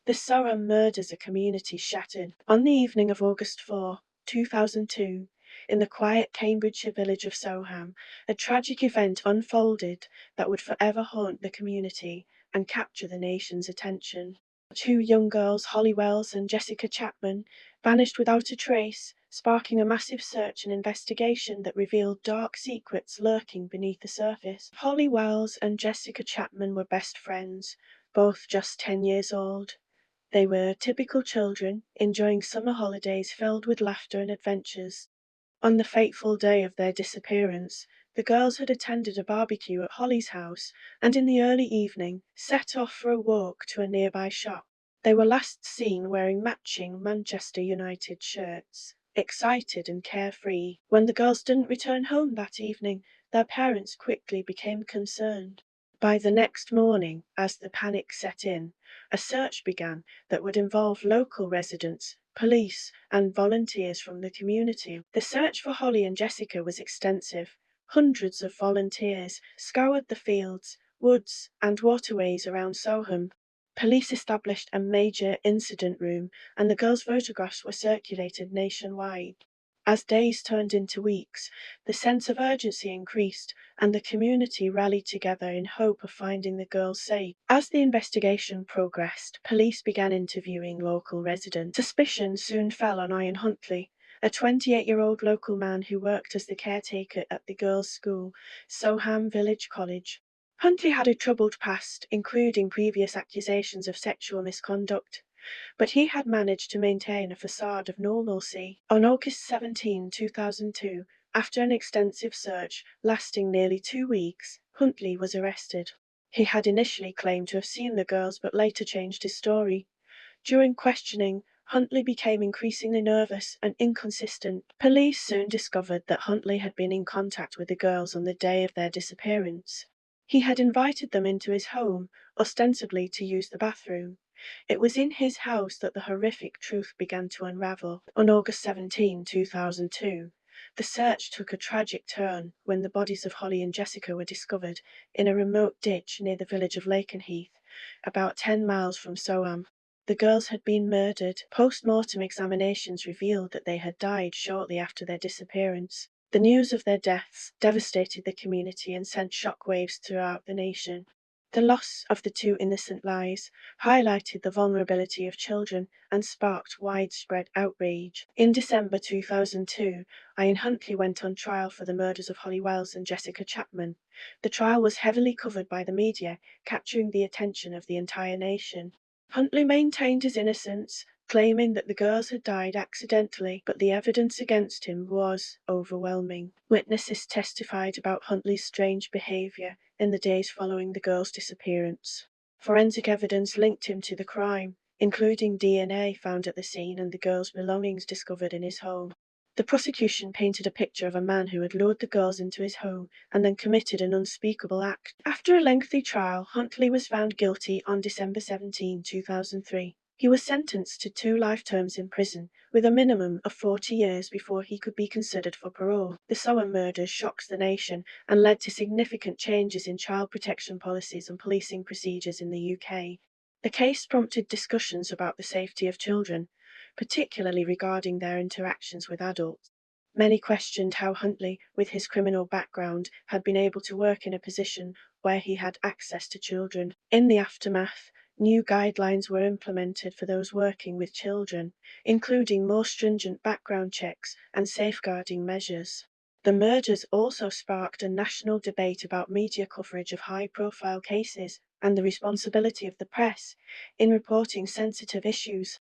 The Soham murders, a community shattered. On the evening of August 4, 2002, in the quiet Cambridgeshire village of Soham, a tragic event unfolded that would forever haunt the community and capture the nation's attention. Two young girls, Holly Wells and Jessica Chapman, vanished without a trace, sparking a massive search and investigation that revealed dark secrets lurking beneath the surface. Holly Wells and Jessica Chapman were best friends, both just 10 years old. They were typical children, enjoying summer holidays filled with laughter and adventures. On the fateful day of their disappearance, the girls had attended a barbecue at Holly's house and in the early evening set off for a walk to a nearby shop. They were last seen wearing matching Manchester United shirts, excited and carefree. When the girls didn't return home that evening, their parents quickly became concerned. By the next morning, as the panic set in, a search began that would involve local residents, police, and volunteers from the community. The search for Holly and Jessica was extensive. Hundreds of volunteers scoured the fields, woods, and waterways around Soham. Police established a major incident room, and the girls' photographs were circulated nationwide. As days turned into weeks, the sense of urgency increased, and the community rallied together in hope of finding the girls safe. As the investigation progressed, police began interviewing local residents. Suspicion soon fell on Ian Huntley, a 28-year-old local man who worked as the caretaker at the girls' school, Soham Village College. Huntley had a troubled past, including previous accusations of sexual misconduct, but he had managed to maintain a facade of normalcy. On August 17, 2002, after an extensive search lasting nearly 2 weeks, Huntley was arrested. He had initially claimed to have seen the girls but later changed his story. During questioning, Huntley became increasingly nervous and inconsistent. Police soon discovered that Huntley had been in contact with the girls on the day of their disappearance. He had invited them into his home, ostensibly to use the bathroom. It was in his house that the horrific truth began to unravel. On August 17, 2002, the search took a tragic turn when the bodies of Holly and Jessica were discovered in a remote ditch near the village of Lakenheath, about 10 miles from Soham. The girls had been murdered. Post-mortem examinations revealed that they had died shortly after their disappearance. The news of their deaths devastated the community and sent shockwaves throughout the nation. The loss of the two innocent lives highlighted the vulnerability of children and sparked widespread outrage. In December 2002, Ian Huntley went on trial for the murders of Holly Wells and Jessica Chapman. The trial was heavily covered by the media, capturing the attention of the entire nation. Huntley maintained his innocence, claiming that the girls had died accidentally, but the evidence against him was overwhelming. Witnesses testified about Huntley's strange behavior in the days following the girls' disappearance. Forensic evidence linked him to the crime, including DNA found at the scene and the girls' belongings discovered in his home. The prosecution painted a picture of a man who had lured the girls into his home and then committed an unspeakable act. After a lengthy trial, Huntley was found guilty on December 17, 2003. He was sentenced to 2 life terms in prison, with a minimum of 40 years before he could be considered for parole. The Soham murders shocked the nation and led to significant changes in child protection policies and policing procedures in the UK. The case prompted discussions about the safety of children, particularly regarding their interactions with adults. Many questioned how Huntley, with his criminal background, had been able to work in a position where he had access to children. In the aftermath, new guidelines were implemented for those working with children, including more stringent background checks and safeguarding measures. The murders also sparked a national debate about media coverage of high-profile cases and the responsibility of the press in reporting sensitive issues.